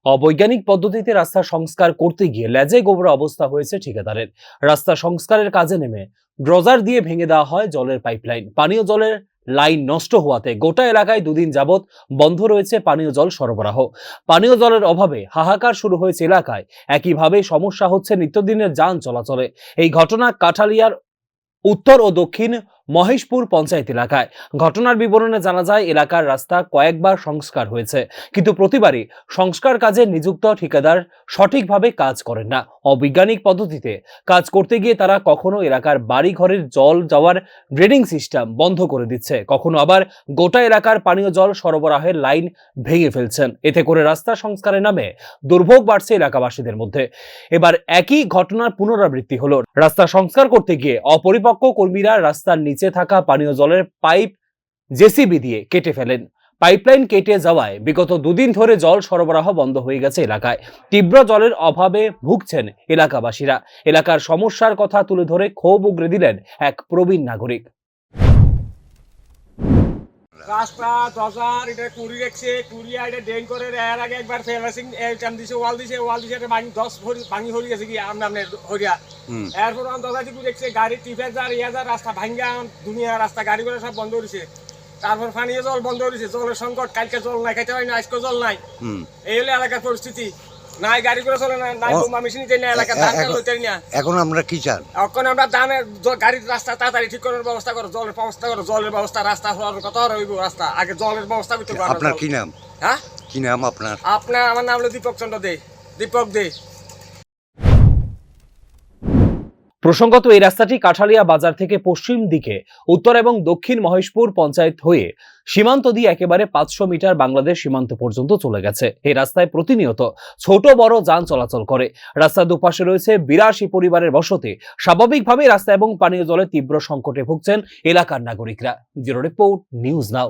অবৈজ্ঞানিক পদ্ধতিতে রাস্তা সংস্কার করতে গিয়ে লেজে গোবরা অবস্থা হয়েছে ঠিকাদারের। রাস্তা সংস্কারের কাজে নেমে ড্রজার দিয়ে ভেঙে দেওয়া হয় জলের পাইপলাইন। পানীয় জলের লাইন নষ্ট হওয়াতে গোটা এলাকায় দুদিন যাবৎ বন্ধ রয়েছে পানীয় জল সরবরাহ। পানীয় জলের অভাবে হাহাকার শুরু হয়েছে এলাকায়। একইভাবে সমস্যা হচ্ছে নিত্যদিনের যান চলাচলে। এই ঘটনা কাঠালিয়ার উত্তর ও দক্ষিণ মহেশপুর পঞ্চায়েত এলাকায়। ঘটনার বিবরণে জানা যায়, এলাকার রাস্তা কয়েকবার সংস্কার হয়েছে, কিন্তু প্রতিবারই সংস্কার কাজে নিযুক্ত ঠিকাদার সঠিকভাবে কাজ করেন না। অবৈজ্ঞানিক পদ্ধতিতে কাজ করতে গিয়ে তারা কখনো এলাকার বাড়ি ঘরের জল যাওয়ার ড্রেনিং সিস্টেম বন্ধ করে দিচ্ছে, কখনো আবার গোটা এলাকার পানীয় জল সরবরাহের লাইন ভেঙে ফেলছেন। এতে করে রাস্তা সংস্কারের নামে দুর্ভোগ বাড়ছে এলাকাবাসীদের মধ্যে। এবার একই ঘটনার পুনরাবৃত্তি হলো। রাস্তা সংস্কার করতে গিয়ে অপরিপক্ক কর্মীরা রাস্তার নিচে থাকা পানীয় জলের পাইপ জেসিবি দিয়ে কেটে ফেলেন। পাইপলাইন কেটে যাওয়ায় বিগত দুদিন ধরে জল সরবরাহ বন্ধ হয়ে গেছে এলাকায়। তীব্র জলের অভাবে ভুগছেন এলাকাবাসীরা। এলাকার সমস্যার কথা তুলে ধরে ক্ষোভ উগরে দিলেন এক প্রবীণ নাগরিক। রাস্তা দরজার এটা কুড়ি রেখছে, কুড়িয়া এটা ড্রেন করে এর আগে একবার ফেলাসিং দিছে, ওয়াল দিছে এটা ভাঙি 10 ভাঙি হয়ে গেছে কি আমরা হরিয়া। এরপর দরজা দিকে দেখছে গাড়ি টিপে যার রাস্তা ভাঙ্গা দুনিয়া রাস্তা গাড়ি করে সব বন্ধ হয়েছে। তারপর পানীয় জল বন্ধ হয়েছে, জলের সংকট, কালকে জল নাই, খাইতে হয় না, আজকে জল নাই। এই হলে এলাকার পরিস্থিতি। নাই গাড়ি করে চলে না, নাই বোমা মেশিন না, এলাকার ধান লইতে না। এখন আমরা কি চান? এখন আমরা ধানের গাড়ির রাস্তা তাড়াতাড়ি ঠিক করার ব্যবস্থা করো, জলের ব্যবস্থা করো, জলের ব্যবস্থা, রাস্তা হওয়ার কথা হইব, রাস্তা আগে জলের ব্যবস্থা করতে পারবো। আপনার কি নাম? হ্যাঁ, কি নাম আপনার? আমার নাম হলো দীপক চন্দ্র দে। দীপক দে। প্রসঙ্গত, এই রাস্তাটি কাঠালিয়া বাজার থেকে পশ্চিম দিকে উত্তর এবং দক্ষিণ মহেশপুর পঞ্চায়েত হয়ে সীমান্ত দিয়ে একেবারে 500 মিটার বাংলাদেশ সীমান্ত পর্যন্ত চলে গেছে। এই রাস্তায় প্রতিনিয়ত ছোট বড় যান চলাচল করে। রাস্তার দুপাশে রয়েছে 82 পরিবারের বসতি। স্বাভাবিকভাবেই রাস্তা এবং পানীয় জলের তীব্র সংকটে ভুগছেন এলাকার নাগরিকরা। Bureau report, news now.